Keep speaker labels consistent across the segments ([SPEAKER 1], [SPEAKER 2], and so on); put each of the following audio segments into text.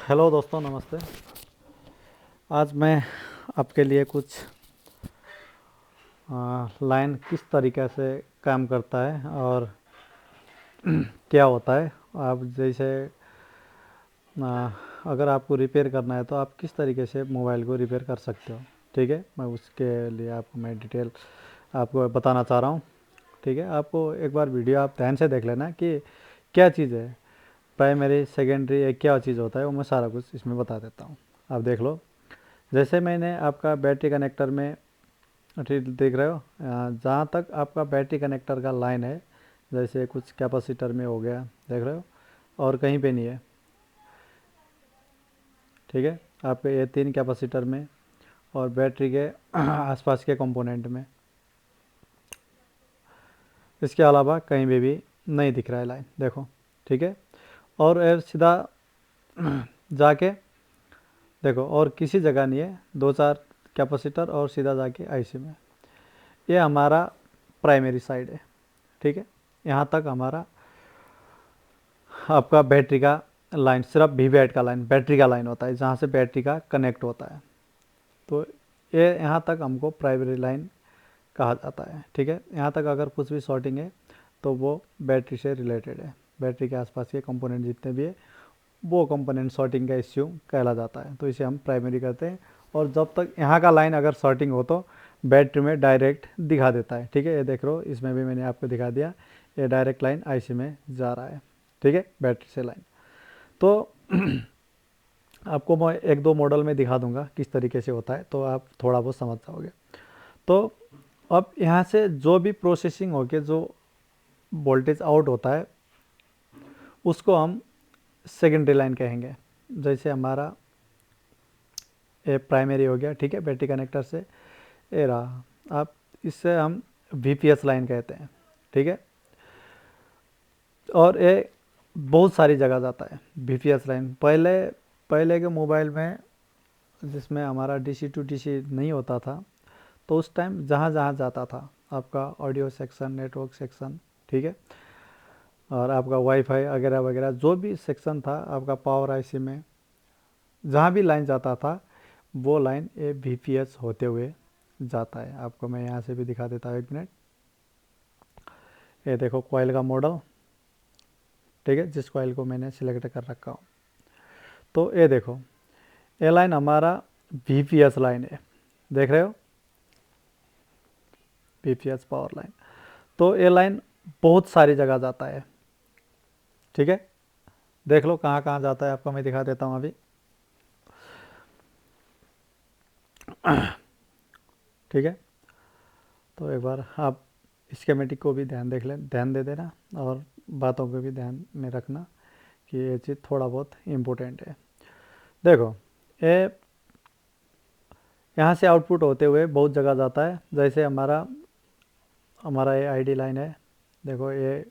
[SPEAKER 1] Hello दोस्तों, नमस्ते। आज मैं आपके लिए कुछ लाइन किस तरीक़े से काम करता है और क्या होता है। आप जैसे अगर आपको रिपेयर करना है तो आप किस तरीके से मोबाइल को रिपेयर कर सकते हो। ठीक है, मैं उसके लिए आपको मैं डिटेल आपको बताना चाह रहा हूँ। ठीक है, आपको एक बार वीडियो आप ध्यान से देख लेना कि क्या चीज़ है, प्राइमरी सेकेंडरी क्या चीज़ होता है, वो मैं सारा कुछ इसमें बता देता हूँ। आप देख लो। जैसे मैंने आपका बैटरी कनेक्टर में ठीक देख रहे हो, जहाँ तक आपका बैटरी कनेक्टर का लाइन है, जैसे कुछ कैपेसिटर में हो गया, देख रहे हो, और कहीं पे नहीं है। ठीक है, आपके ये 3 कैपेसिटर में और बैटरी के आसपास के कंपोनेंट में, इसके अलावा कहीं भी नहीं दिख रहा है लाइन, देखो। ठीक है, और सीधा जाके देखो, और किसी जगह नहीं है, 2-4 कैपेसिटर और सीधा जाके आईसी में। ये हमारा प्राइमरी साइड है। ठीक है, यहाँ तक हमारा आपका बैटरी का लाइन, सिर्फ वी बैट का लाइन, बैटरी का लाइन होता है, जहाँ से बैटरी का कनेक्ट होता है। तो ये यहाँ तक हमको प्राइमरी लाइन कहा जाता है। ठीक है, यहाँ तक अगर कुछ भी शॉर्टिंग है तो वो बैटरी से रिलेटेड है। बैटरी के आसपास के कंपोनेंट जितने भी है, वो कंपोनेंट शॉर्टिंग का इश्यू कहला जाता है, तो इसे हम प्राइमरी कहते हैं। और जब तक यहाँ का लाइन अगर शॉर्टिंग हो तो बैटरी में डायरेक्ट दिखा देता है। ठीक है, ये देख लो, इसमें भी मैंने आपको दिखा दिया, ये डायरेक्ट लाइन आईसी में जा रहा है। ठीक है, बैटरी से लाइन। तो आपको मैं 1-2 मॉडल में दिखा दूंगा किस तरीके से होता है, तो आप थोड़ा बहुत समझ जाओगे। तो अब यहाँ से जो भी प्रोसेसिंग होके जो वोल्टेज आउट होता है, उसको हम सेकेंडरी लाइन कहेंगे। जैसे हमारा ये प्राइमरी हो गया, ठीक है, बैटरी कनेक्टर से ये रहा, आप इससे हम वीपीएस लाइन कहते हैं। ठीक है, और ये बहुत सारी जगह जाता है वीपीएस लाइन। पहले के मोबाइल में, जिसमें हमारा डीसी टू डीसी नहीं होता था, तो उस टाइम जहाँ जहाँ जाता था आपका ऑडियो सेक्शन, नेटवर्क सेक्शन, ठीक है, और आपका वाईफाई वगैरह वगैरह जो भी सेक्शन था आपका पावर आईसी में, जहाँ भी लाइन जाता था वो लाइन ये वीपीएस होते हुए जाता है। आपको मैं यहाँ से भी दिखा देता हूँ, 1 मिनट। ये देखो कॉइल का मॉडल, ठीक है, जिस कॉइल को मैंने सिलेक्ट कर रखा हूँ। तो ये देखो, ये लाइन हमारा वीपीएस लाइन है, देख रहे हो, वीपीएस पावर लाइन। तो ये लाइन बहुत सारी जगह जाता है। ठीक है, देख लो कहाँ कहाँ जाता है, आपको मैं दिखा देता हूँ अभी। ठीक है, तो एक बार आप स्कीमेटिक को भी ध्यान दे देना, और बातों को भी ध्यान में रखना कि ये चीज़ थोड़ा बहुत इम्पोर्टेंट है। देखो, ये यहाँ से आउटपुट होते हुए बहुत जगह जाता है। जैसे हमारा हमारा ये आईडी लाइन है, देखो, ये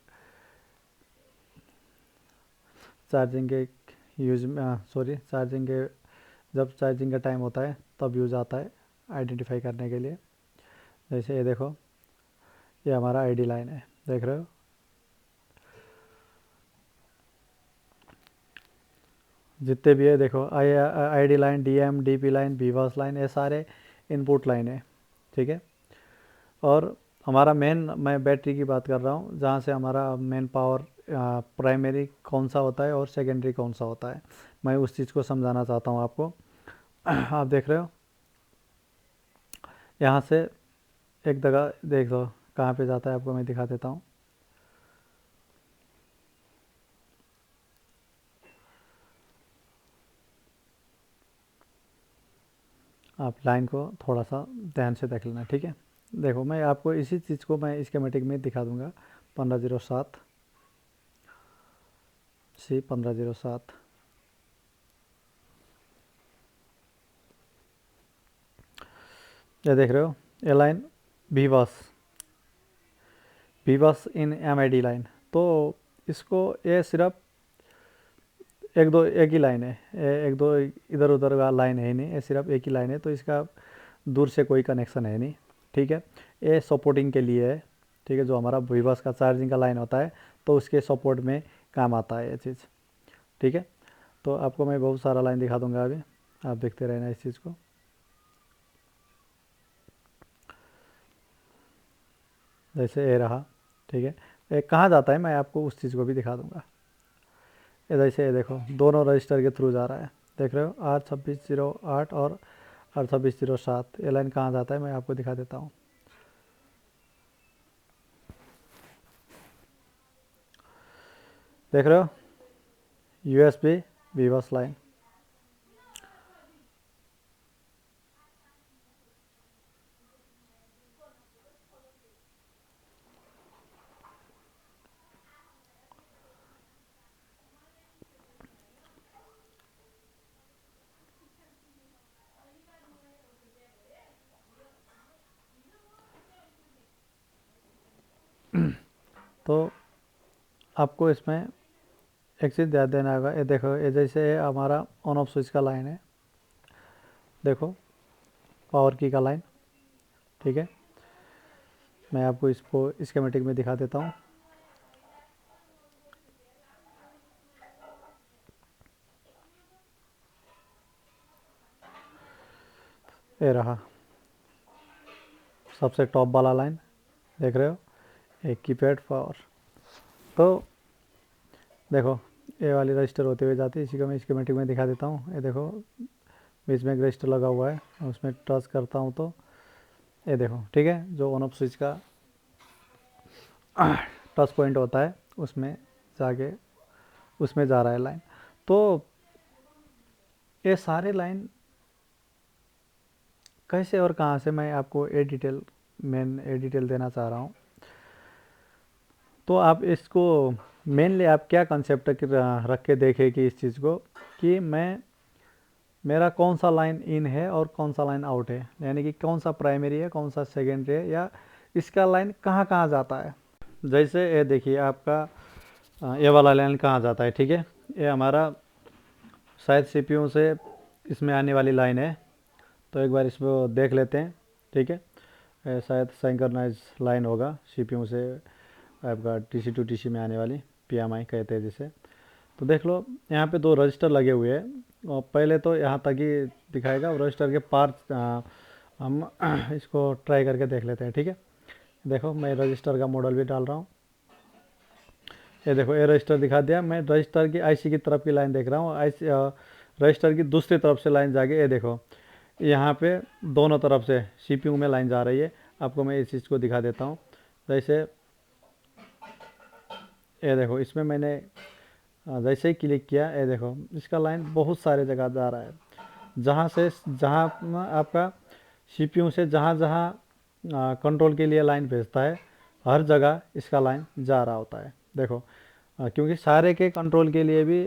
[SPEAKER 1] चार्जिंग के यूज में, सॉरी, चार्जिंग के, जब चार्जिंग का टाइम होता है तब यूज़ आता है आइडेंटिफाई करने के लिए। जैसे ये देखो, ये हमारा आईडी लाइन है, देख रहे हो। जितने भी है देखो, ID line, DM, DP line, बीवास लाइन, ये सारे इनपुट लाइन है। ठीक है, और हमारा मेन, मैं बैटरी की बात कर रहा हूँ, जहाँ से हमारा मेन पावर प्राइमरी कौन सा होता है और सेकेंडरी कौन सा होता है, मैं उस चीज़ को समझाना चाहता हूँ आपको। आप देख रहे हो, यहाँ से एक जगह देख लो कहाँ पे जाता है, आपको मैं दिखा देता हूँ। आप लाइन को थोड़ा सा ध्यान से देख लेना। ठीक है, देखो, मैं आपको इसी चीज़ को मैं स्कीमेटिक में दिखा दूंगा। 1507 सी 1507, ये देख रहे हो, ये लाइन वीवास इन एमआईडी लाइन। तो इसको, ये सिर्फ एक ही लाइन है, एक दो इधर उधर का लाइन है ही नहीं, ये सिर्फ एक ही लाइन है, तो इसका दूर से कोई कनेक्शन है नहीं। ठीक है, ये सपोर्टिंग के लिए है। ठीक है, जो हमारा वीवास का चार्जिंग का लाइन होता है, तो उसके सपोर्ट में काम आता है ये चीज़। ठीक है, तो आपको मैं बहुत सारा लाइन दिखा दूंगा अभी, आप देखते रहना इस चीज़ को। जैसे ये रहा, ठीक है, ये कहाँ जाता है मैं आपको उस चीज़ को भी दिखा दूंगा। ये जैसे ये देखो दोनों रजिस्टर के थ्रू जा रहा है, देख रहे हो, R2608 और R2607। ये लाइन कहाँ जाता है मैं आपको दिखा देता हूँ। देख रहे हो, USB विवस लाइन। तो आपको इसमें एक चीज़ ध्यान देना होगा, ये देखो, ये जैसे ये हमारा ऑन ऑफ स्विच का लाइन है, देखो पावर की का लाइन, ठीक है। मैं आपको इसको स्कीमेटिक में दिखा देता हूँ। ये रहा सबसे टॉप वाला लाइन, देख रहे हो, एक कीपैड पावर। तो देखो ये वाली रजिस्टर होते हुए जाती है, इसी को मैं स्कीमेटिक में दिखा देता हूँ। ये देखो बीच में एक रजिस्टर लगा हुआ है, उसमें टच करता हूँ तो ये देखो, ठीक है, जो ऑन ऑफ स्विच का टच पॉइंट होता है उसमें जाके उसमें जा रहा है लाइन। तो ये सारे लाइन कैसे और कहाँ से, मैं आपको ए डिटेल देना चाह रहा हूँ। तो आप इसको मेनली आप क्या कंसेप्ट रख के देखें कि इस चीज़ को, कि मेरा कौन सा लाइन इन है और कौन सा लाइन आउट है, यानी कि कौन सा प्राइमरी है कौन सा सेकेंडरी है, या इसका लाइन कहाँ कहाँ जाता है। जैसे ये देखिए आपका ये वाला लाइन कहाँ जाता है, ठीक है, ये हमारा शायद सीपीयू से इसमें आने वाली लाइन है। तो एक बार इसको देख लेते हैं, ठीक है, शायद सिंक्रोनाइज लाइन होगा सीपीयू से आपका टीसी टू टीसी में आने वाली, पीएमआई कहते हैं जिसे। तो देख लो यहाँ पे दो रजिस्टर लगे हुए हैं, और पहले तो यहाँ तक ही दिखाएगा, और रजिस्टर के पार हम इसको ट्राई करके देख लेते हैं, ठीक है। देखो मैं रजिस्टर का मॉडल भी डाल रहा हूँ। ये देखो ये रजिस्टर दिखा दिया, मैं रजिस्टर की आईसी की तरफ की लाइन देख रहा हूँ, आईसी रजिस्टर की दूसरी तरफ से लाइन जाके ये देखो यहाँ पे दोनों तरफ से सीपीयू में लाइन जा रही है। आपको मैं इस चीज़ को दिखा देता हूँ। जैसे ये देखो इसमें मैंने जैसे ही क्लिक किया, ये देखो इसका लाइन बहुत सारे जगह जा रहा है, जहाँ से जहाँ आपका सीपीयू से जहाँ जहाँ कंट्रोल के लिए लाइन भेजता है, हर जगह इसका लाइन जा रहा होता है। देखो क्योंकि सारे के कंट्रोल के लिए भी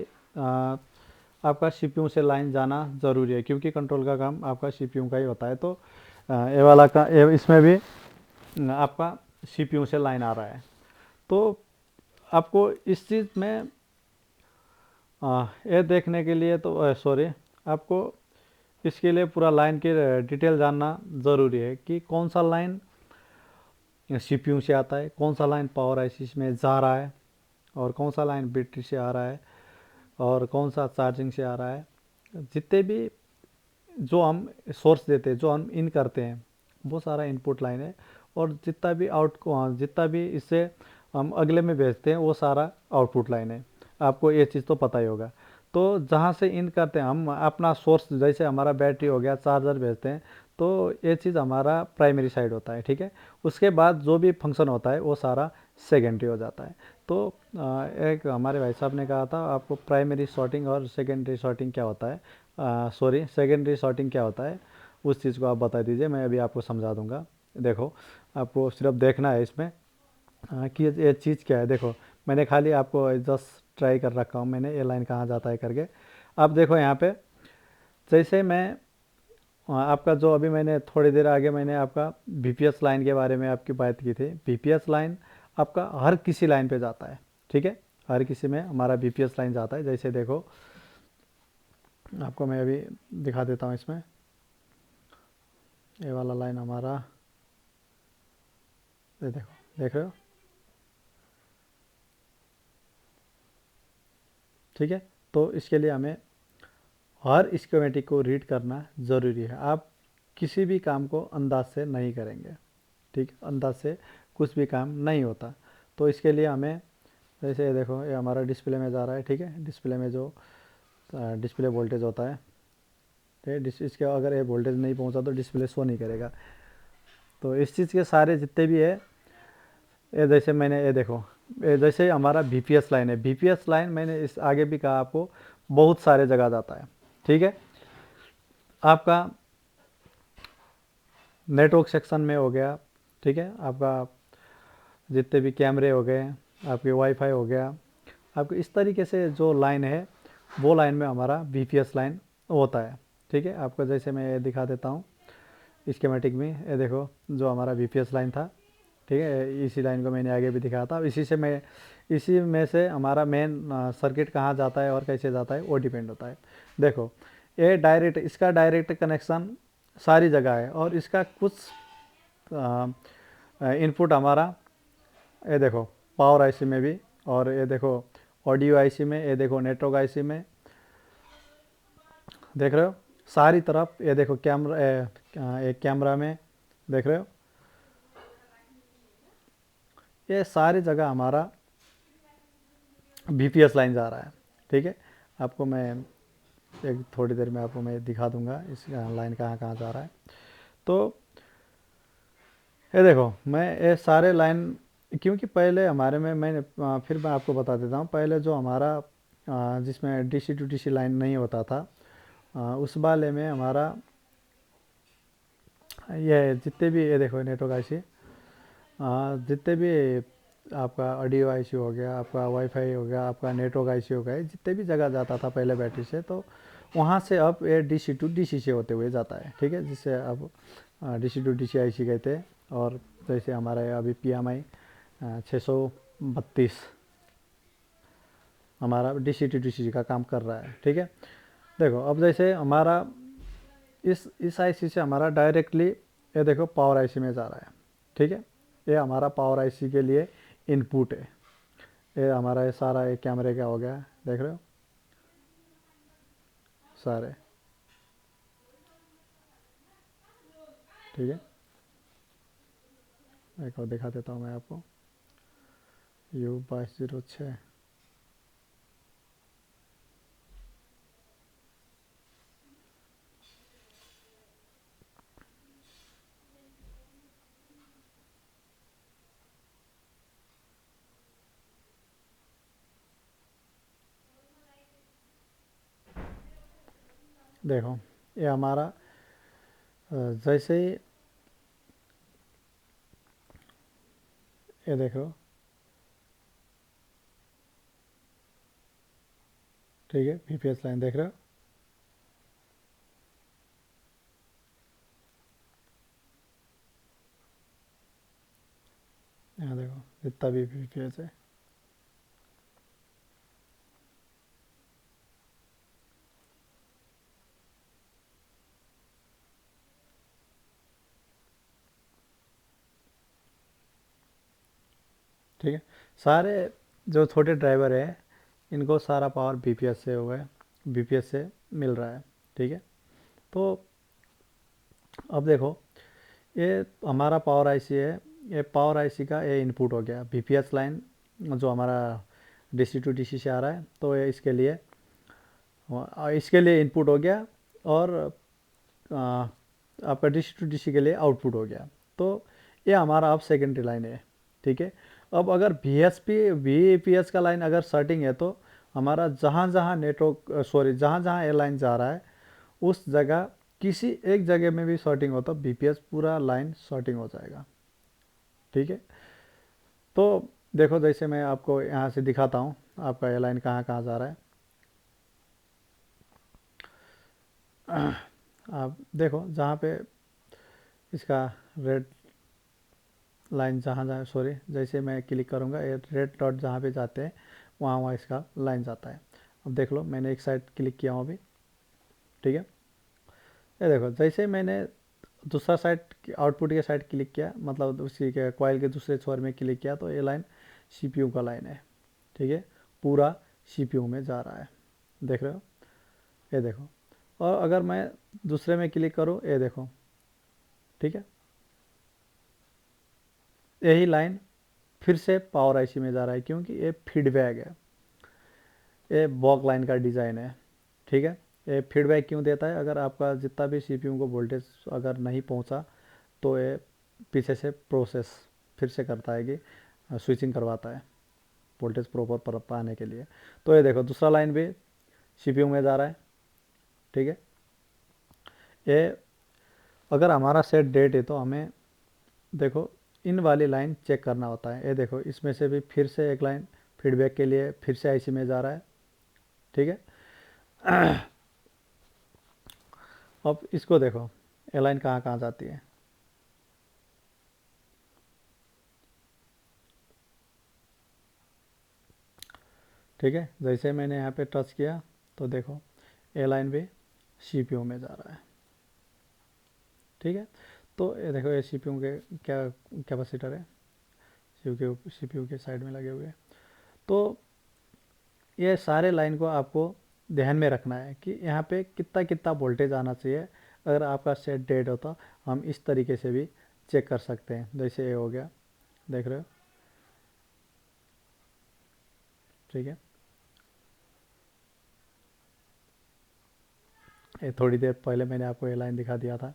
[SPEAKER 1] आपका सीपीयू से लाइन जाना ज़रूरी है, क्योंकि कंट्रोल का काम आपका सीपीयू का ही होता है। तो ये वाला का इसमें भी आपका सीपीयू से लाइन आ रहा है। तो आपको इस चीज़ में ये देखने के लिए तो सॉरी, आपको इसके लिए पूरा लाइन की डिटेल जानना ज़रूरी है कि कौन सा लाइन सीपीयू से आता है, कौन सा लाइन पावर आईसी में जा रहा है, और कौन सा लाइन बैटरी से आ रहा है, और कौन सा चार्जिंग से आ रहा है। जितने भी जो हम सोर्स देते हैं, जो हम इन करते हैं, वो सारा इनपुट लाइन है, और जितना भी जितना भी इससे हम अगले में भेजते हैं वो सारा आउटपुट लाइन है। आपको ये चीज़ तो पता ही होगा। तो जहाँ से इन करते हैं हम अपना सोर्स, जैसे हमारा बैटरी हो गया, चार्जर भेजते हैं, तो ये चीज़ हमारा प्राइमरी साइड होता है, ठीक है। उसके बाद जो भी फंक्शन होता है वो सारा सेकेंडरी हो जाता है। तो एक हमारे भाई साहब ने कहा था आपको प्राइमरी शॉर्टिंग और सेकेंडरी शॉर्टिंग क्या होता है, सॉरी सेकेंडरी शॉर्टिंग क्या होता है, उस चीज़ को आप बता दीजिए, मैं अभी आपको समझा दूंगा। देखो आपको सिर्फ देखना है इसमें कि ये चीज़ क्या है। देखो मैंने खाली आपको जस्ट ट्राई कर रखा हूँ, मैंने ये लाइन कहाँ जाता है करके। अब देखो यहाँ पे जैसे मैं आपका जो अभी मैंने थोड़ी देर आगे मैंने आपका बीपीएस लाइन के बारे में आपकी बात की थी। बीपीएस लाइन आपका हर किसी लाइन पे जाता है, ठीक है, हर किसी में हमारा बीपीएस लाइन जाता है। जैसे देखो आपको मैं अभी दिखा देता हूँ इसमें, ये वाला लाइन हमारा, ये देखो, देख रहे हो, ठीक है। तो इसके लिए हमें हर स्कीमेटिक को रीड करना ज़रूरी है। आप किसी भी काम को अंदाज से नहीं करेंगे, ठीक, अंदाज से कुछ भी काम नहीं होता। तो इसके लिए हमें, जैसे ये देखो, ये हमारा डिस्प्ले में जा रहा है, ठीक है, डिस्प्ले में जो डिस्प्ले वोल्टेज होता है, ठीक है, इसके अगर ये वोल्टेज नहीं पहुंचा तो डिस्प्ले शो नहीं करेगा। तो इस चीज़ के सारे जितने भी है, ये जैसे मैंने, ये देखो, ये जैसे हमारा VPS लाइन है, VPS लाइन मैंने इस आगे भी कहा आपको बहुत सारे जगह जाता है, ठीक है। आपका नेटवर्क सेक्शन में हो गया, ठीक है, आपका जितने भी कैमरे हो गए, आपके वाईफाई हो गया, आपको इस तरीके से जो लाइन है वो लाइन में हमारा VPS लाइन होता है, ठीक है। आपको जैसे मैं ये दिखा देता हूँ स्कीमेटिक में, ये देखो जो हमारा VPS लाइन था, ठीक है, इसी लाइन को मैंने आगे भी दिखाया था। इसी में से हमारा मेन सर्किट कहाँ जाता है और कैसे जाता है वो डिपेंड होता है। देखो, ये डायरेक्ट, इसका डायरेक्ट कनेक्शन सारी जगह है, और इसका कुछ इनपुट हमारा, ये देखो पावर आईसी में भी, और ये देखो ऑडियो आईसी में, ये देखो नेटवर्क आईसी में, देख रहे हो सारी तरफ। ये देखो कैमरा, एक कैमरा में देख रहे हो, ये सारी जगह हमारा VPS लाइन जा रहा है, ठीक है। आपको मैं एक थोड़ी देर में आपको मैं दिखा दूंगा इस लाइन कहाँ कहाँ जा रहा है। तो ये देखो, मैं ये सारे लाइन, क्योंकि पहले हमारे में मैंने फिर मैं आपको बता देता हूँ, पहले जो हमारा जिसमें DC to DC लाइन नहीं होता था, उस वाले में हमारा ये जितने भी, ये देखो नेटवर्क आईसी, जितने भी आपका ऑडियो आईसी हो गया, आपका वाईफाई हो गया, आपका नेटवर्क आईसी हो गया, जितने भी जगह जाता था पहले बैटरी से, तो वहाँ से अब ये DC to DC से होते हुए जाता है, ठीक है, जिससे अब DC to DC आईसी कहते हैं। और जैसे हमारा अभी PMI 632 हमारा DC to DC का काम कर रहा है, ठीक है। देखो, अब जैसे हमारा इस आईसी से हमारा डायरेक्टली, ये देखो पावर आईसी में जा रहा है, ठीक है, ये हमारा पावर आईसी के लिए इनपुट है। ये हमारा ये सारा एक कैमरे का हो गया, देख रहे हो सारे, ठीक है। एक और दिखा देता हूँ मैं आपको, U2206, देखो ये हमारा जैसे ही, ये देखो, ठीक है, VPS लाइन देख रहे हो, यहाँ देखो जितना भी VPS है, ठीक है। सारे जो छोटे ड्राइवर है, इनको सारा पावर VPS से हो गया, VPS से मिल रहा है, ठीक है। तो अब देखो, ये हमारा पावर आईसी है, ये पावर आईसी का ये इनपुट हो गया VPS लाइन, जो हमारा DC to DC से आ रहा है, तो ये इसके लिए इनपुट हो गया, और आपका DC to DC के लिए आउटपुट हो गया। तो ये हमारा अब सेकेंडरी लाइन है, ठीक है। अब अगर VPS का लाइन अगर सर्टिंग है, तो हमारा जहाँ जहाँ जहाँ जहाँ ये लाइन जा रहा है, उस जगह किसी एक जगह में भी शॉर्टिंग हो तो VPS पूरा लाइन शॉर्टिंग हो जाएगा, ठीक है। तो देखो, जैसे मैं आपको यहाँ से दिखाता हूँ आपका ये लाइन कहाँ कहाँ जा रहा है। आप देखो, जहाँ पे इसका रेड लाइन जहाँ जहाँ, सॉरी, जैसे मैं क्लिक करूँगा, ये रेड डॉट जहाँ पे जाते हैं वहाँ वहाँ इसका लाइन जाता है। अब देख लो, मैंने एक साइड क्लिक किया हूँ अभी, ठीक है। ये देखो, जैसे मैंने दूसरा साइड आउटपुट के साइड क्लिक किया, मतलब उसी के कॉइल के दूसरे छोर में क्लिक किया, तो ये लाइन CPU का लाइन है, ठीक है, पूरा CPU में जा रहा है। देख रहे हो, ये देखो। और अगर मैं दूसरे में क्लिक करूँ, ये देखो, ठीक है, यही लाइन फिर से पावर आईसी में जा रहा है, क्योंकि ये फीडबैक है, ये बॉक लाइन का डिज़ाइन है, ठीक है। ये फीडबैक क्यों देता है? अगर आपका जितना भी सीपीयू को वोल्टेज अगर नहीं पहुंचा, तो ये पीछे से प्रोसेस फिर से करता है कि स्विचिंग करवाता है वोल्टेज प्रॉपर पर पाने के लिए। तो ये देखो, दूसरा लाइन भी सीपीयू में जा रहा है, ठीक है। ये अगर हमारा सेट डेट है तो हमें देखो इन वाली लाइन चेक करना होता है। ये देखो, इसमें से भी फिर से एक लाइन फीडबैक के लिए फिर से आईसी में जा रहा है, ठीक है। अब इसको देखो, ये लाइन कहाँ कहाँ जाती है, ठीक है। जैसे मैंने यहाँ पे टच किया तो देखो ये लाइन भी सीपीयू में जा रहा है, ठीक है। तो ये देखो, ये सीपीयू के क्या कैपेसिटर है, सीपीयू के साइड में लगे हुए हैं। तो ये सारे लाइन को आपको ध्यान में रखना है कि यहाँ पे कितना कितना वोल्टेज आना चाहिए। अगर आपका सेट डेड होता, हम इस तरीके से भी चेक कर सकते हैं। जैसे ये हो गया, देख रहे हो, ठीक है। ये थोड़ी देर पहले मैंने आपको ये लाइन दिखा दिया था,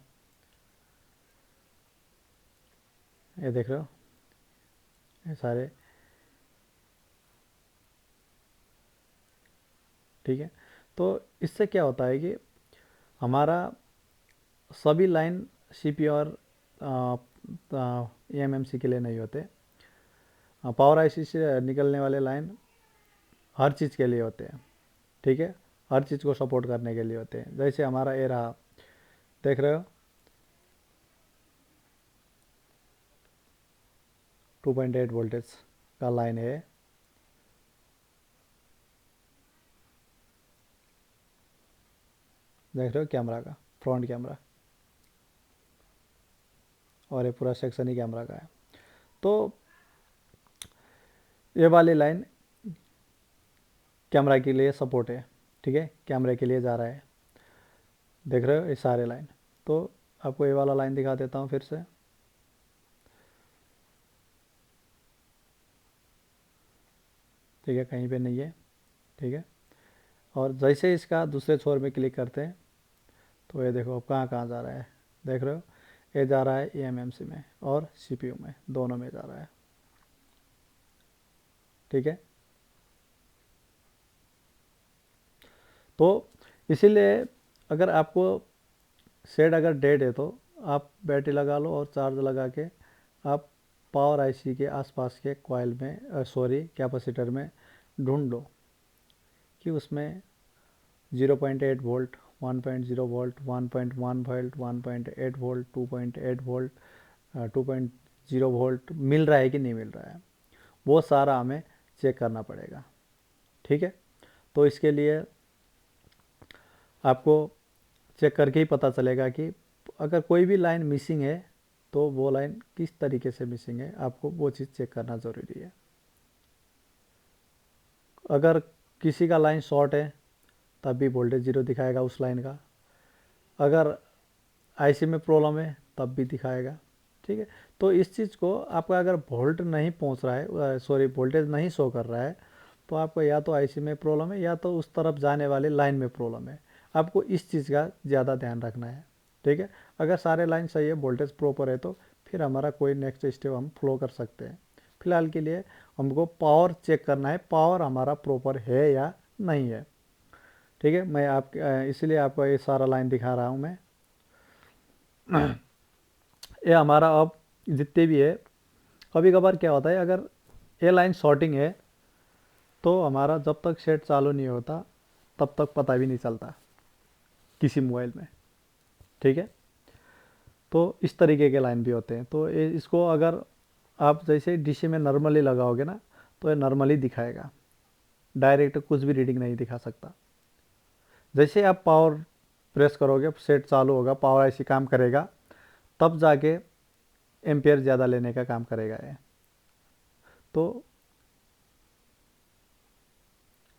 [SPEAKER 1] ये देख रहे हो, ये सारे, ठीक है। तो इससे क्या होता है कि हमारा सभी लाइन सीपीयू और एएमएमसी के लिए नहीं होते। पावर आईसी से निकलने वाले लाइन हर चीज़ के लिए होते हैं, ठीक है, हर चीज़ को सपोर्ट करने के लिए होते हैं। जैसे हमारा ये रहा, देख रहे हो, 2.8 वोल्टेज का लाइन है, देख रहे हो, कैमरा का फ्रंट कैमरा, और ये पूरा सेक्शन ही कैमरा का है। तो ये वाली लाइन कैमरा के लिए सपोर्ट है, ठीक है, कैमरे के लिए जा रहा है, देख रहे हो ये सारे लाइन। तो आपको ये वाला लाइन दिखा देता हूँ फिर से, ठीक है, कहीं पे नहीं है, ठीक है। और जैसे इसका दूसरे छोर में क्लिक करते हैं तो ये देखो अब कहाँ कहाँ जा रहा है, देख रहे हो, ये जा रहा है एएमएमसी में और सीपीयू में, दोनों में जा रहा है, ठीक है। तो इसीलिए अगर आपको सेट अगर डेड है तो आप बैटरी लगा लो और चार्ज लगा के आप पावर आईसी के आसपास के कॉइल में, सॉरी, कैपेसिटर में ढूंढ लो कि उसमें 0.8 volt, 1.0 volt, 1.1 volt, 1.8 volt, 2.8 volt, 2.0 volt मिल रहा है कि नहीं मिल रहा है। वो सारा हमें चेक करना पड़ेगा, ठीक है। तो इसके लिए आपको चेक करके ही पता चलेगा कि अगर कोई भी लाइन मिसिंग है तो वो लाइन किस तरीके से मिसिंग है, आपको वो चीज़ चेक करना ज़रूरी है। अगर किसी का लाइन शॉर्ट है तब भी वोल्टेज जीरो दिखाएगा उस लाइन का, अगर आईसी में प्रॉब्लम है तब भी दिखाएगा, ठीक है। तो इस चीज़ को आपका अगर वोल्ट नहीं पहुंच रहा है, सॉरी, वोल्टेज नहीं शो कर रहा है, तो आपको या तो आईसी में प्रॉब्लम है या तो उस तरफ जाने वाली लाइन में प्रॉब्लम है। आपको इस चीज़ का ज़्यादा ध्यान रखना है, ठीक है। अगर सारे लाइन सही है, वोल्टेज प्रॉपर है, तो फिर हमारा कोई नेक्स्ट स्टेप हम फ्लो कर सकते हैं। फिलहाल के लिए हमको पावर चेक करना है, पावर हमारा प्रॉपर है या नहीं है, ठीक है। मैं आप इसलिए आपको ये सारा लाइन दिखा रहा हूँ मैं। ये हमारा अब जितने भी है, कभी कभार क्या होता है, अगर ये लाइन शॉर्टिंग है तो हमारा जब तक सेट चालू नहीं होता तब तक पता भी नहीं चलता किसी मोबाइल में, ठीक है। तो इस तरीके के लाइन भी होते हैं। तो इसको अगर आप जैसे डीसी में नॉर्मली लगाओगे ना, तो ये नॉर्मली दिखाएगा, डायरेक्ट कुछ भी रीडिंग नहीं दिखा सकता। जैसे आप पावर प्रेस करोगे, सेट चालू होगा, पावर ऐसी काम करेगा, तब जाके एम्पियर ज़्यादा लेने का काम करेगा ये। तो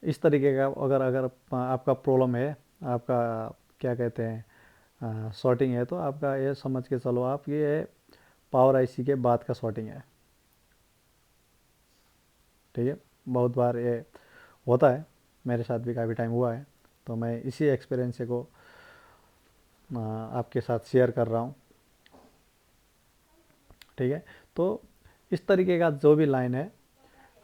[SPEAKER 1] इस तरीके का अगर अगर आपका प्रॉब्लम है, आपका क्या कहते हैं शॉर्टिंग है, तो आपका ये समझ के चलो आप ये पावर आईसी के बाद का शॉर्टिंग है। ठीक है, बहुत बार ये होता है, मेरे साथ भी काफ़ी टाइम हुआ है, तो मैं इसी एक्सपीरियंस को आपके साथ शेयर कर रहा हूँ। ठीक है, तो इस तरीके का जो भी लाइन है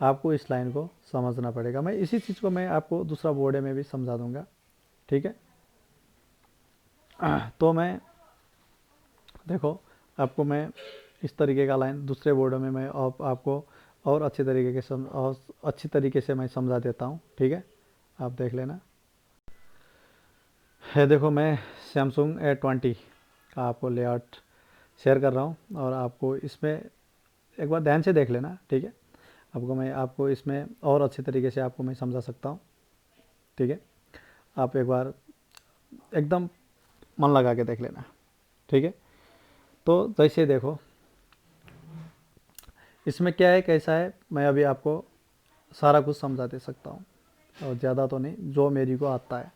[SPEAKER 1] आपको इस लाइन को समझना पड़ेगा। मैं इसी चीज़ को मैं आपको दूसरा बोर्ड में भी समझा दूंगा। ठीक है, तो मैं देखो आपको मैं इस तरीके का लाइन दूसरे बोर्ड में मैं आपको और अच्छी तरीके से मैं समझा देता हूँ। ठीक है, आप देख लेना। है देखो, मैं सैमसंग A20 का आपको लेआउट शेयर कर रहा हूँ और आपको इसमें एक बार ध्यान से देख लेना। ठीक है, आपको इसमें और अच्छी तरीके से आपको मैं समझा सकता हूँ। ठीक है, आप एक बार एकदम मन लगा के देख लेना। ठीक है, तो जैसे देखो इसमें क्या है कैसा है, मैं अभी आपको सारा कुछ समझा दे सकता हूँ, और ज़्यादा तो नहीं, जो मेरी को आता है।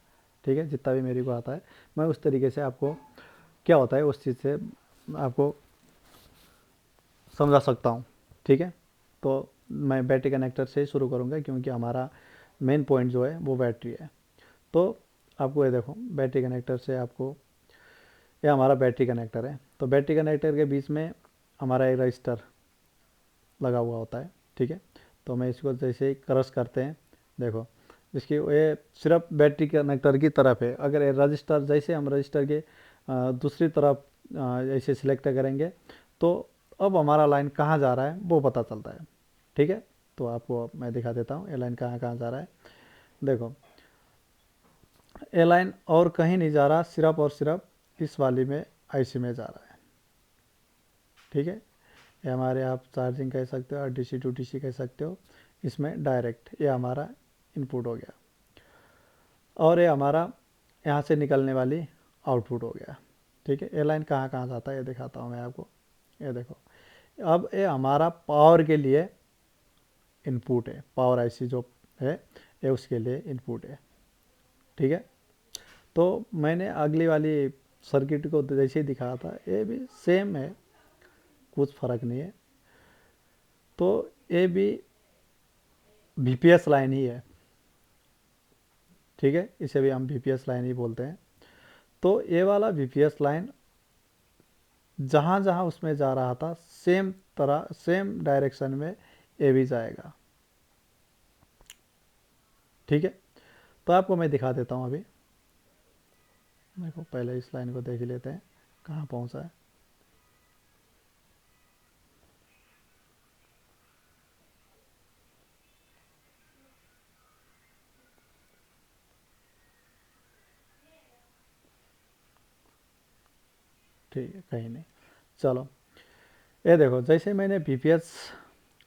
[SPEAKER 1] ठीक है, जितना भी मेरी को आता है मैं उस तरीके से आपको क्या होता है उस चीज़ से आपको समझा सकता हूँ। ठीक है, तो मैं बैटरी कनेक्टर से ही शुरू करूँगा, क्योंकि हमारा मेन पॉइंट जो है वो बैटरी है। तो आपको ये देखो, बैटरी कनेक्टर से आपको, ये हमारा बैटरी कनेक्टर है, तो बैटरी कनेक्टर के बीच में हमारा एक रजिस्टर लगा हुआ होता है। ठीक है, तो मैं इसको जैसे ही क्रश करते हैं, देखो इसकी ये सिर्फ बैटरी कनेक्टर की तरफ है। अगर ये रजिस्टर, जैसे हम रजिस्टर के दूसरी तरफ ऐसे सिलेक्ट करेंगे, तो अब हमारा लाइन कहाँ जा रहा है वो पता चलता है। ठीक है, तो आपको मैं दिखा देता हूँ ये लाइन कहाँ कहाँ जा रहा है। देखो ये लाइन और कहीं नहीं जा रहा, सिर्फ और सिर्फ इस वाली में आईसी में जा रहा है। ठीक है, ये हमारे आप चार्जिंग कह सकते हो और डीसी टू डीसी कह सकते हो, इसमें डायरेक्ट ये हमारा इनपुट हो गया, और ये हमारा यहाँ से निकलने वाली आउटपुट हो गया। ठीक है, ये लाइन कहाँ कहाँ जाता है ये दिखाता हूँ मैं आपको। ये देखो, अब ये हमारा पावर के लिए इनपुट है, पावर आईसी जो है ये उसके लिए इनपुट है। ठीक है, तो मैंने अगली वाली सर्किट को जैसे ही दिखाया था, ये भी सेम है, कुछ फ़र्क नहीं है। तो ये भी वीपीएस लाइन ही है। ठीक है, इसे भी हम वीपीएस लाइन ही बोलते हैं। तो ये वाला वीपीएस लाइन जहाँ जहाँ उसमें जा रहा था, सेम तरह सेम डायरेक्शन में ये भी जाएगा। ठीक है, तो आपको मैं दिखा देता हूँ। अभी देखो, पहले इस लाइन को देख ही लेते हैं कहाँ पहुँचा है। ठीक है, कहीं नहीं, चलो ये देखो, जैसे मैंने वीपीएस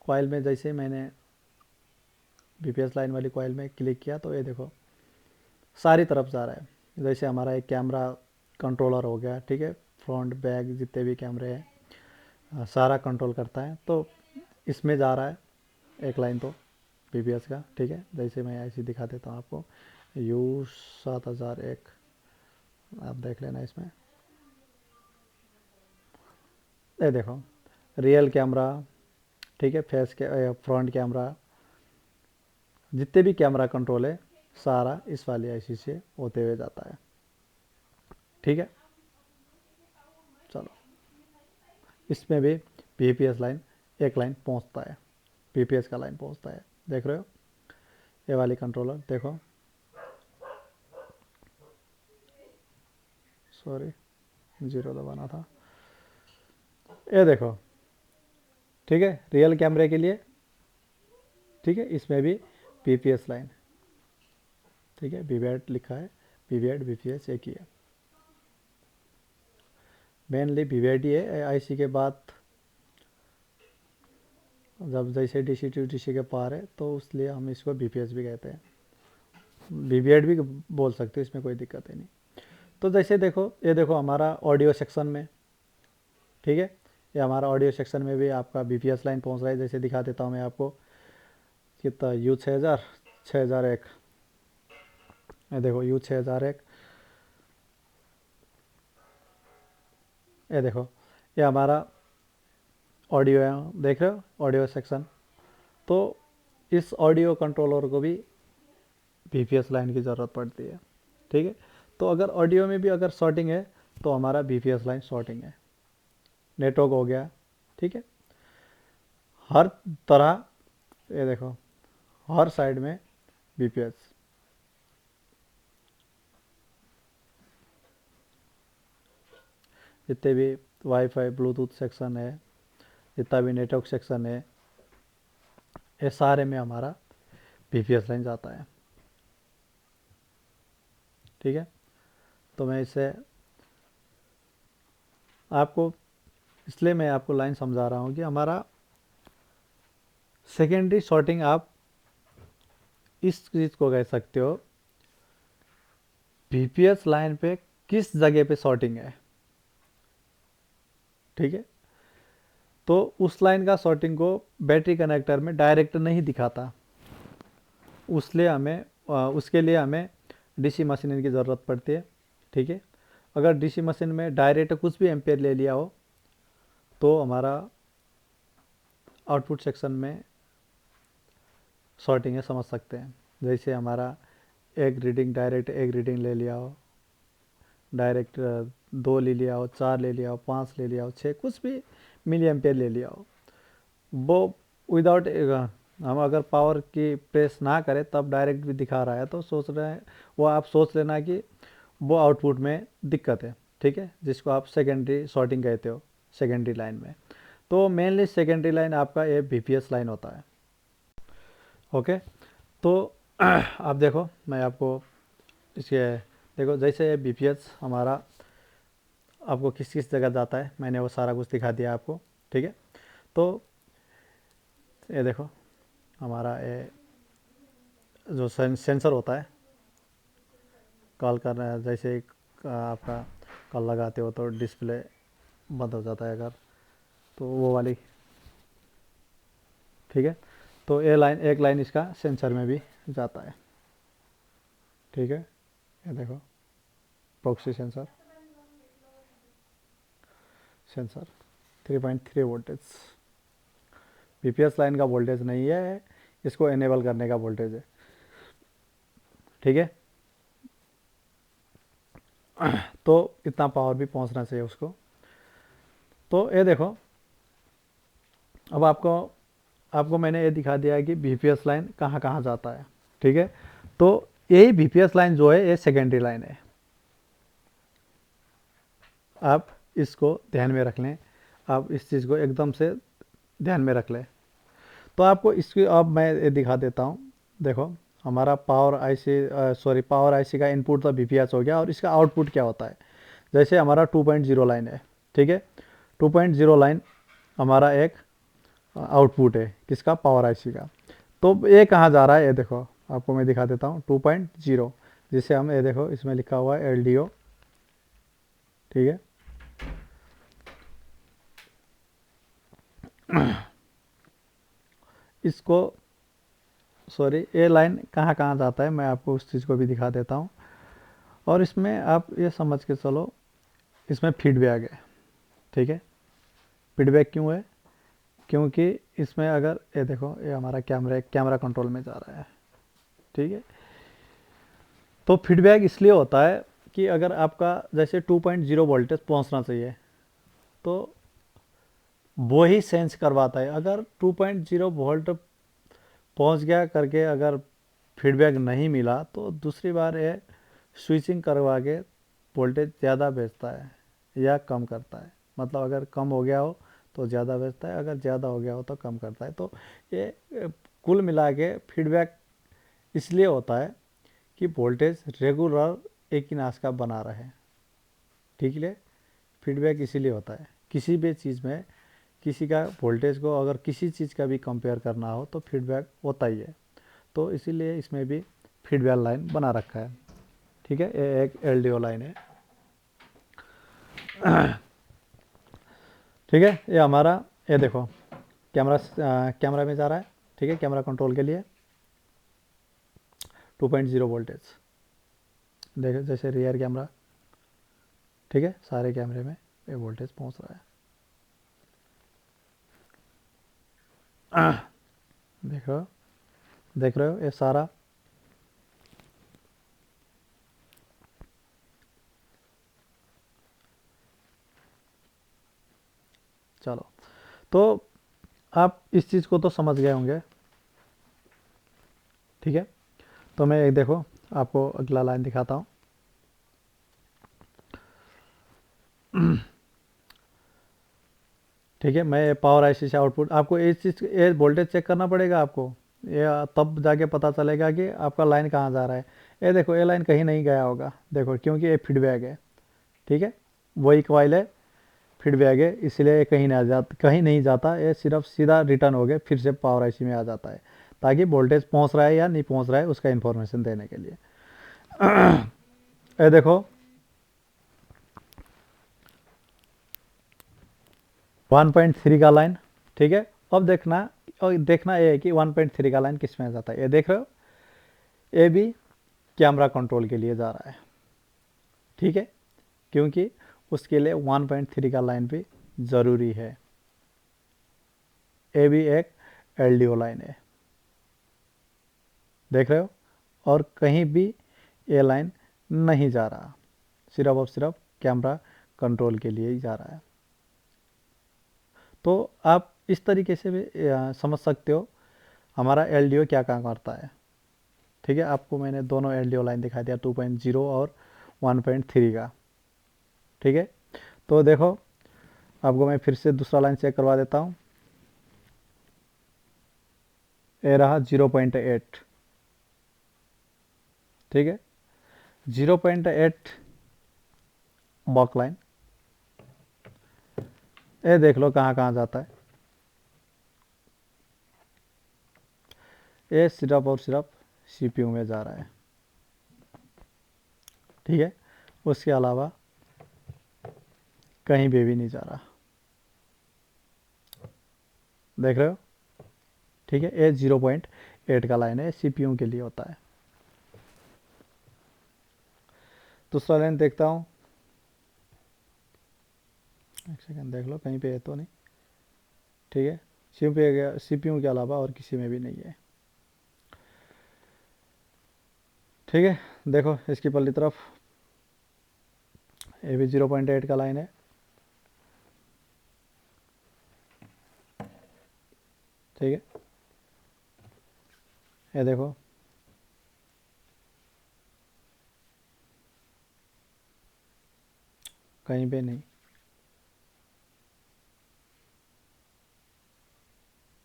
[SPEAKER 1] कॉइल में, जैसे मैंने वीपीएस लाइन वाली कॉइल में क्लिक किया, तो ये देखो सारी तरफ जा रहा है। जैसे हमारा एक कैमरा कंट्रोलर हो गया। ठीक है, फ्रंट बैक जितने भी कैमरे हैं सारा कंट्रोल करता है, तो इसमें जा रहा है एक लाइन तो वीपीएस का। ठीक है, जैसे मैं ऐसे दिखा देता हूँ आपको, U7001 आप देख लेना इसमें। ये देखो, रियल कैमरा, ठीक है, फेस के फ्रंट कैमरा, जितने भी कैमरा कंट्रोल है सारा इस वाली आईसी से होते हुए जाता है। ठीक है, चलो इसमें भी वीपीएस लाइन एक लाइन पहुंचता है, वीपीएस का लाइन पहुंचता है। देख रहे हो ये वाली कंट्रोलर, देखो, सॉरी जीरो दबाना था। ये देखो, ठीक है, रियल कैमरे के लिए। ठीक है, इसमें भी वीपीएस लाइन, ठीक है, वीवेट लिखा है, वीवेट वीपीएस एक ही है, मेनली वीवेट ही है। आईसी के बाद जब जैसे डीसी टू डीसी के पार है, तो इसलिए हम इसको वीपीएस भी कहते हैं, वीवेट भी बोल सकते हो, इसमें कोई दिक्कत है नहीं। तो जैसे देखो, ये देखो हमारा ऑडियो सेक्शन में, ठीक है, ये हमारा ऑडियो सेक्शन में भी आपका वीपीएस लाइन पहुंच रहा है। जैसे दिखा देता हूँ मैं आपको, कितना U6000 6001 ये देखो U6001, ये देखो ये हमारा ऑडियो है, देख रहे हो ऑडियो सेक्शन। तो इस ऑडियो कंट्रोलर को भी VPS लाइन की ज़रूरत पड़ती है, ठीक है। तो अगर ऑडियो में भी अगर शॉर्टिंग है तो हमारा VPS लाइन शॉर्टिंग है। नेटवर्क हो गया, ठीक है। हर तरह, ये देखो हर साइड में VPS। जितने भी वाईफाई ब्लूटूथ सेक्शन है, जितना भी नेटवर्क सेक्शन है, ये सारे में हमारा VPS लाइन जाता है, ठीक है। तो मैं इसे आपको, इसलिए मैं आपको लाइन समझा रहा हूँ कि हमारा सेकेंडरी शॉर्टिंग, आप इस चीज़ को कह सकते हो VPS लाइन पे किस जगह पे शॉर्टिंग है, ठीक है। तो उस लाइन का शॉर्टिंग को बैटरी कनेक्टर में डायरेक्ट नहीं दिखाता, उसके लिए हमें DC मशीन की ज़रूरत पड़ती है, ठीक है। अगर DC मशीन में डायरेक्ट कुछ भी एम्पेयर ले लिया हो तो हमारा आउटपुट सेक्शन में शॉर्टिंग है, समझ सकते हैं। जैसे हमारा एक रीडिंग डायरेक्ट एक रीडिंग ले लिया हो, डायरेक्ट 2 ले लिया हो, 4 ले लिया हो, 5 ले लिया हो, 6 कुछ भी मिली एम्पेयर ले लिया हो, वो विदाउट, हम अगर पावर की प्रेस ना करें तब डायरेक्ट भी दिखा रहा है तो सोच रहे हैं, वो आप सोच लेना कि वो आउटपुट में दिक्कत है, ठीक है, जिसको आप सेकेंडरी शॉर्टिंग कहते हो सेकेंडरी लाइन में। तो मेनली सेकेंडरी लाइन आपका ये VPS लाइन होता है, ओके। तो आप देखो, मैं आपको इसके, देखो जैसे ये VPS हमारा आपको किस किस जगह जाता है, मैंने वो सारा कुछ दिखा दिया आपको, ठीक है। तो ये देखो हमारा ये जो सेंसर होता है, कॉल कर रहा है, जैसे आपका कॉल लगाते हो तो डिस्प्ले बंद हो जाता है अगर, तो वो वाली, ठीक है। तो ये लाइन, एक लाइन इसका सेंसर में भी जाता है, ठीक है। ये देखो proxy sensor, sensor 3.3 voltage, VPS line का वोल्टेज नहीं है, इसको एनेबल करने का वोल्टेज है, ठीक है। तो इतना पावर भी पहुंचना चाहिए उसको। तो ये देखो, अब आपको आपको मैंने ये दिखा दिया है कि VPS लाइन कहाँ कहाँ जाता है, ठीक है। तो यही VPS लाइन जो है ये सेकेंडरी लाइन है, आप इसको ध्यान में रख लें, आप इस चीज़ को एकदम से ध्यान में रख लें। तो आपको इसकी अब मैं ये दिखा देता हूँ। देखो हमारा पावर आईसी का इनपुट तो VPS हो गया, और इसका आउटपुट क्या होता है। जैसे हमारा 2.0 लाइन है, ठीक है, 2.0 लाइन हमारा एक आउटपुट है किसका, पावर आईसी का। तो ये कहाँ जा रहा है, ये देखो आपको मैं दिखा देता हूँ 2.0, जिसे हम, ये देखो इसमें लिखा हुआ है LDO, ठीक है। इसको, सॉरी, ये लाइन कहाँ कहाँ जाता है मैं आपको उस चीज़ को भी दिखा देता हूँ। और इसमें आप ये समझ के चलो, इसमें फीडबैक है, ठीक है। फीडबैक क्यों है, क्योंकि इसमें अगर ये देखो, ये हमारा कैमरा कंट्रोल में जा रहा है, ठीक है। तो फीडबैक इसलिए होता है कि अगर आपका जैसे 2.0 वोल्टेज पहुंचना चाहिए तो वो ही सेंस करवाता है। अगर 2.0 वोल्ट पहुंच गया करके अगर फीडबैक नहीं मिला तो दूसरी बार ये स्विचिंग करवा के वोल्टेज ज़्यादा भेजता है या कम करता है। मतलब अगर कम हो गया हो तो ज़्यादा भेजता है, अगर ज़्यादा हो गया हो तो कम करता है। तो ये कुल मिला के फीडबैक इसलिए होता है कि वोल्टेज रेगुलर एक ही नाश का बना रहे, ठीक है। फीडबैक इसीलिए होता है किसी भी चीज़ में, किसी का वोल्टेज को अगर किसी चीज़ का भी कंपेयर करना हो तो फीडबैक होता ही है। तो इसीलिए इसमें भी फीडबैक लाइन बना रखा है, ठीक है। ये एक LDO लाइन है, ठीक है। ये हमारा, ये देखो कैमरा में जा रहा है, ठीक है, कैमरा कंट्रोल के लिए 2.0 वोल्टेज, देखो जैसे रियर कैमरा, ठीक है, सारे कैमरे में ये वोल्टेज पहुंच रहा है। देख रहे हो, देख रहे हो ये सारा। चलो, तो आप इस चीज़ को तो समझ गए होंगे, ठीक है। तो मैं एक देखो आपको अगला लाइन दिखाता हूँ। ठीक है, मैं पावर आईसी से आउटपुट, आपको इस चीज़ ये वोल्टेज चेक करना पड़ेगा आपको, ये तब जाके पता चलेगा कि आपका लाइन कहाँ जा रहा है। ये देखो, ये लाइन कहीं नहीं गया होगा, देखो, क्योंकि ये फीडबैक है, ठीक है, वही कॉइल है, फीडबैक है, इसलिए ये कहीं नहीं जाता, ये सिर्फ सीधा रिटर्न हो गया फिर से पावर आईसी में आ जाता है, ताकि वोल्टेज पहुंच रहा है या नहीं पहुंच रहा है उसका इन्फॉर्मेशन देने के लिए। ये देखो 1.3 का लाइन, ठीक है। अब देखना, और देखना ये है कि 1.3 का लाइन किस में जाता है। ये देख रहे हो, ये भी कैमरा कंट्रोल के लिए जा रहा है, ठीक है, क्योंकि उसके लिए 1.3 का लाइन भी ज़रूरी है। ये भी एक एलडीओ लाइन है, देख रहे हो, और कहीं भी ये लाइन नहीं जा रहा, सिर्फ और सिर्फ कैमरा कंट्रोल के लिए ही जा रहा है। तो आप इस तरीके से भी समझ सकते हो हमारा एलडीओ क्या काम करता है, ठीक है। आपको मैंने दोनों एलडीओ लाइन दिखा दिया, 2.0 और 1.3 का, ठीक है। तो देखो, आपको मैं फिर से दूसरा लाइन चेक करवा देता हूँ। ये रहा 0.8, ठीक है, 0.8 बॉक लाइन। ये देख लो कहाँ कहाँ जाता है, ये सिर्फ और सिर्फ सीपीयू में जा रहा है, ठीक है, उसके अलावा कहीं भी नहीं जा रहा, देख रहे हो, ठीक है। ये 0.8 का लाइन है, सीपीयू के लिए होता है। दूसरा लाइन देखता हूँ, एक सेकंड देख लो कहीं पे है तो नहीं, ठीक है, सीपीयू के अलावा और किसी में भी नहीं है, ठीक है। देखो इसकी पल्ली तरफ, ये भी 0.8 का लाइन है, ठीक है। ये देखो, कहीं पे नहीं,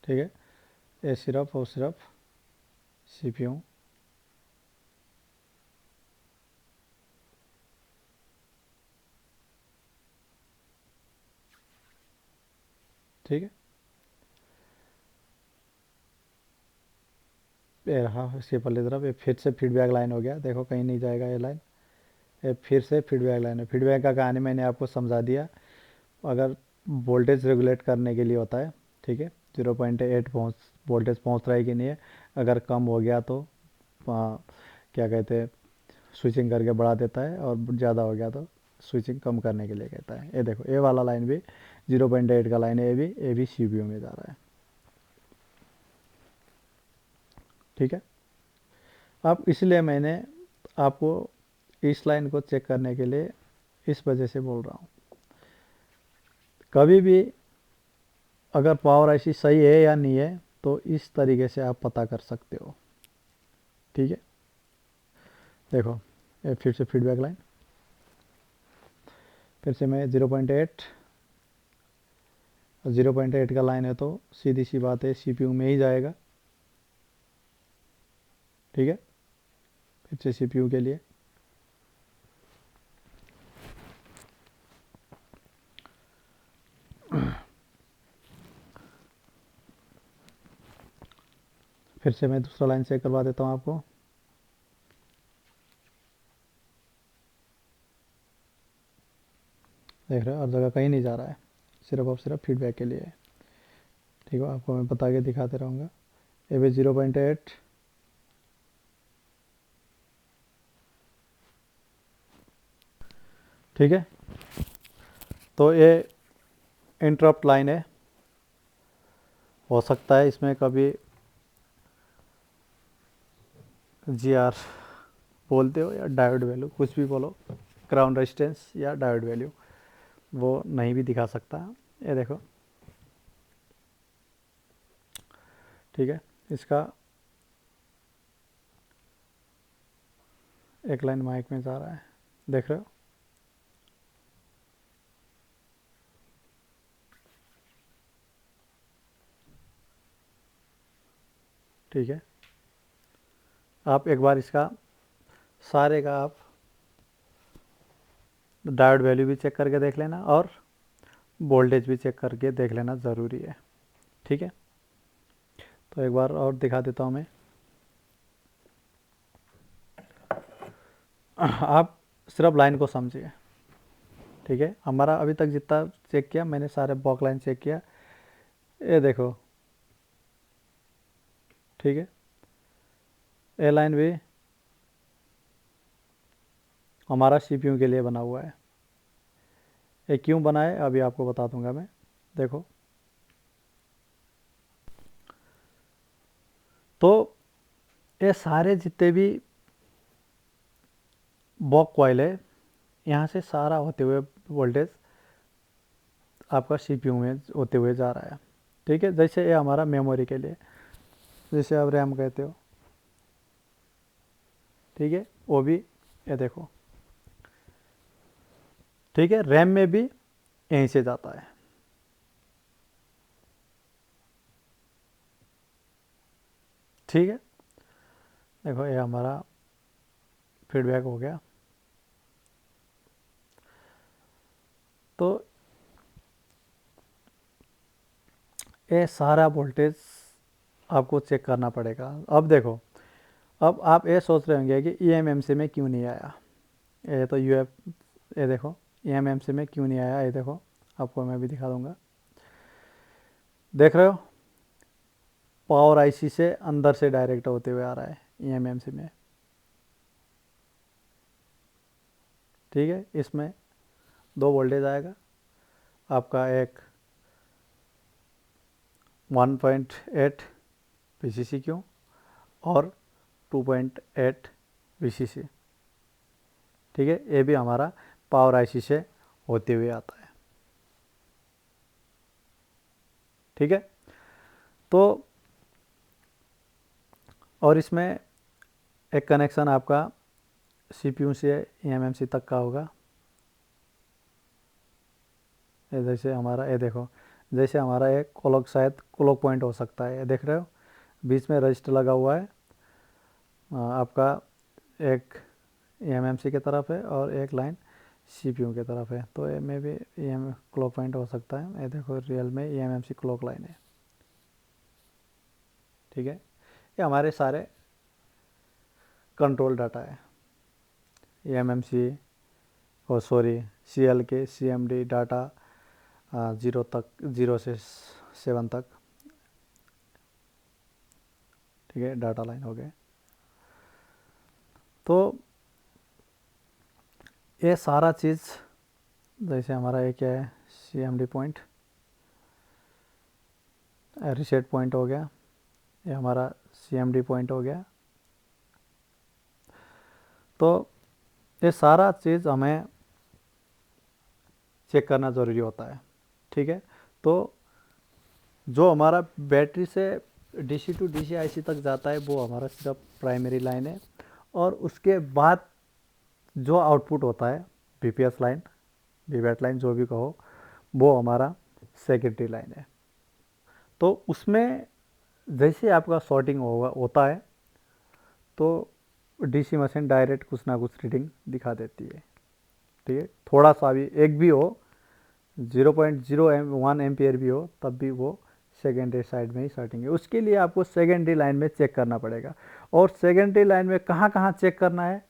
[SPEAKER 1] ठीक है, ये सिर्फ और सिर्फ सीपीयू, ठीक है। ये रहा इसके पल्ले तरफ, ये फिर से फीडबैक लाइन हो गया, देखो कहीं नहीं जाएगा ये लाइन, ये फिर से फीडबैक लाइन है। फीडबैक का कहानी मैंने आपको समझा दिया, अगर वोल्टेज रेगुलेट करने के लिए होता है, ठीक है। 0.8 वोल्टेज पहुंच रहा है कि नहीं है, अगर कम हो गया तो क्या कहते हैं, स्विचिंग करके बढ़ा देता है, और ज़्यादा हो गया तो स्विचिंग कम करने के लिए कहता है। ये देखो, ये वाला लाइन भी 0.8 का लाइन है, ये भी सीपीयू में जा रहा है, ठीक है। अब इसलिए मैंने आपको इस लाइन को चेक करने के लिए इस वजह से बोल रहा हूँ, कभी भी अगर पावर आईसी सही है या नहीं है तो इस तरीके से आप पता कर सकते हो, ठीक है। देखो, ये फिर से फीडबैक लाइन, फिर से मैं 0.8, 0.8 का लाइन है तो सीधी सी बात है सीपीयू में ही जाएगा, ठीक है। फिर से सीपीयू के लिए, फिर से मैं दूसरा लाइन चेक करवा देता हूँ आपको। देख रहे हो, हर जगह कहीं नहीं जा रहा है, सिर्फ और सिर्फ फीडबैक के लिए है, ठीक है। आपको मैं बता के दिखाते रहूँगा। ये भी 0.8, ठीक है। तो ये इंटरप्ट लाइन है, हो सकता है इसमें कभी GR बोलते हो या डायोड वैल्यू, कुछ भी बोलो, ग्राउंड रेजिस्टेंस या डायोड वैल्यू, वो नहीं भी दिखा सकता। ये देखो, ठीक है। इसका एक लाइन माइक में जा रहा है, देख रहे हो। ठीक है, आप एक बार इसका सारे का आप डायोड वैल्यू भी चेक करके देख लेना और वोल्टेज भी चेक करके देख लेना ज़रूरी है। ठीक है, तो एक बार और दिखा देता हूँ मैं। आप सिर्फ लाइन को समझिए। ठीक है, हमारा अभी तक जितना चेक किया मैंने, सारे बॉक लाइन चेक किया, ये देखो। ठीक है, ए लाइन भी हमारा CPU के लिए बना हुआ है। ये क्यों बना है अभी आपको बता दूंगा मैं। देखो, तो ये सारे जितने भी बॉक कॉइल है, यहाँ से सारा होते हुए वोल्टेज आपका CPU में होते हुए जा रहा है। ठीक है, जैसे ये हमारा मेमोरी के लिए, जैसे आप रैम कहते हो। ठीक है, वो भी ये देखो। ठीक है, रैम में भी यहीं से जाता है। ठीक है, देखो ये हमारा फीडबैक हो गया। तो ये सारा वोल्टेज आपको चेक करना पड़ेगा। अब देखो, अब आप ये सोच रहे होंगे कि EMMC में क्यों नहीं आया, ये तो ये देखो EMMC में क्यों नहीं आया। ये देखो, आपको मैं भी दिखा दूंगा, देख रहे हो, पावर IC से अंदर से डायरेक्ट होते हुए आ रहा है EMMC में। ठीक है, इसमें दो वोल्टेज आएगा आपका, एक 1.8 VCC क्यों और 2.8 VCC। ठीक है, ये भी हमारा पावर IC से होते हुए आता है। ठीक है, तो और इसमें एक कनेक्शन आपका CPU से EMMC तक का होगा। ये जैसे हमारा, ये देखो, जैसे हमारा एक क्लॉक, शायद क्लॉक पॉइंट हो सकता है, ये देख रहे हो, बीच में रजिस्टर लगा हुआ है आपका, एक EMMC की तरफ है और एक लाइन CPU की तरफ है। तो ये में भी क्लॉक पॉइंट हो सकता है। ये देखो, रियल में EMMC क्लॉक लाइन है। ठीक है, ये हमारे सारे कंट्रोल डाटा है, EMMC और CL के CMD डाटा 0 तक, 0 से 7 तक। ठीक है, डाटा लाइन हो गए। तो ये सारा चीज़, जैसे हमारा ये क्या है, CMD पॉइंट, रीसेट पॉइंट हो गया, ये हमारा CMD पॉइंट हो गया। तो ये सारा चीज़ हमें चेक करना ज़रूरी होता है। ठीक है, तो जो हमारा बैटरी से DC टू DC IC तक जाता है वो हमारा सिर्फ प्राइमरी लाइन है, और उसके बाद जो आउटपुट होता है BPS लाइन, VBAT लाइन, जो भी कहो, वो हमारा सेकेंडरी लाइन है। तो उसमें जैसे आपका शॉर्टिंग होता है तो DC मशीन डायरेक्ट कुछ ना कुछ रीडिंग दिखा देती है। ठीक है, थोड़ा सा भी, एक भी हो, 0.01 एम्पियर भी हो, तब भी वो सेकेंडरी साइड में ही शॉर्टिंग है। उसके लिए आपको सेकेंडरी लाइन में चेक करना पड़ेगा, और सेकेंडरी लाइन में कहाँ कहाँ चेक करना है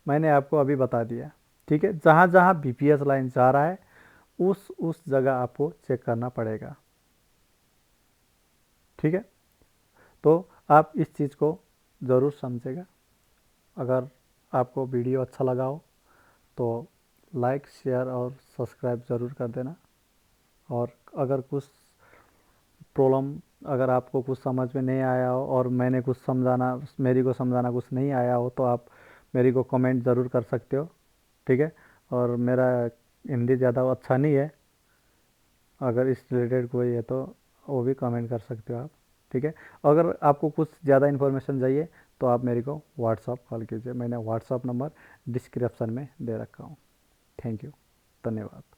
[SPEAKER 1] मैंने आपको अभी बता दिया। ठीक है, जहाँ जहाँ BPS लाइन जा रहा है उस जगह आपको चेक करना पड़ेगा। ठीक है, तो आप इस चीज़ को ज़रूर समझेगा। अगर आपको वीडियो अच्छा लगा हो तो लाइक शेयर और सब्सक्राइब ज़रूर कर देना। और अगर कुछ प्रॉब्लम, अगर आपको कुछ समझ में नहीं आया हो और मैंने कुछ समझाना, मेरी को समझाना कुछ नहीं आया हो, तो आप मेरी को कमेंट ज़रूर कर सकते हो, ठीक है। और मेरा हिंदी ज़्यादा अच्छा नहीं है, अगर इस रिलेटेड कोई है तो वो भी कमेंट कर सकते हो आप, ठीक है। अगर आपको कुछ ज़्यादा इन्फॉर्मेशन चाहिए तो आप मेरे को व्हाट्सअप कॉल कीजिए, मैंने व्हाट्सअप नंबर डिस्क्रिप्शन में दे रखा हूँ। थैंक यू, धन्यवाद।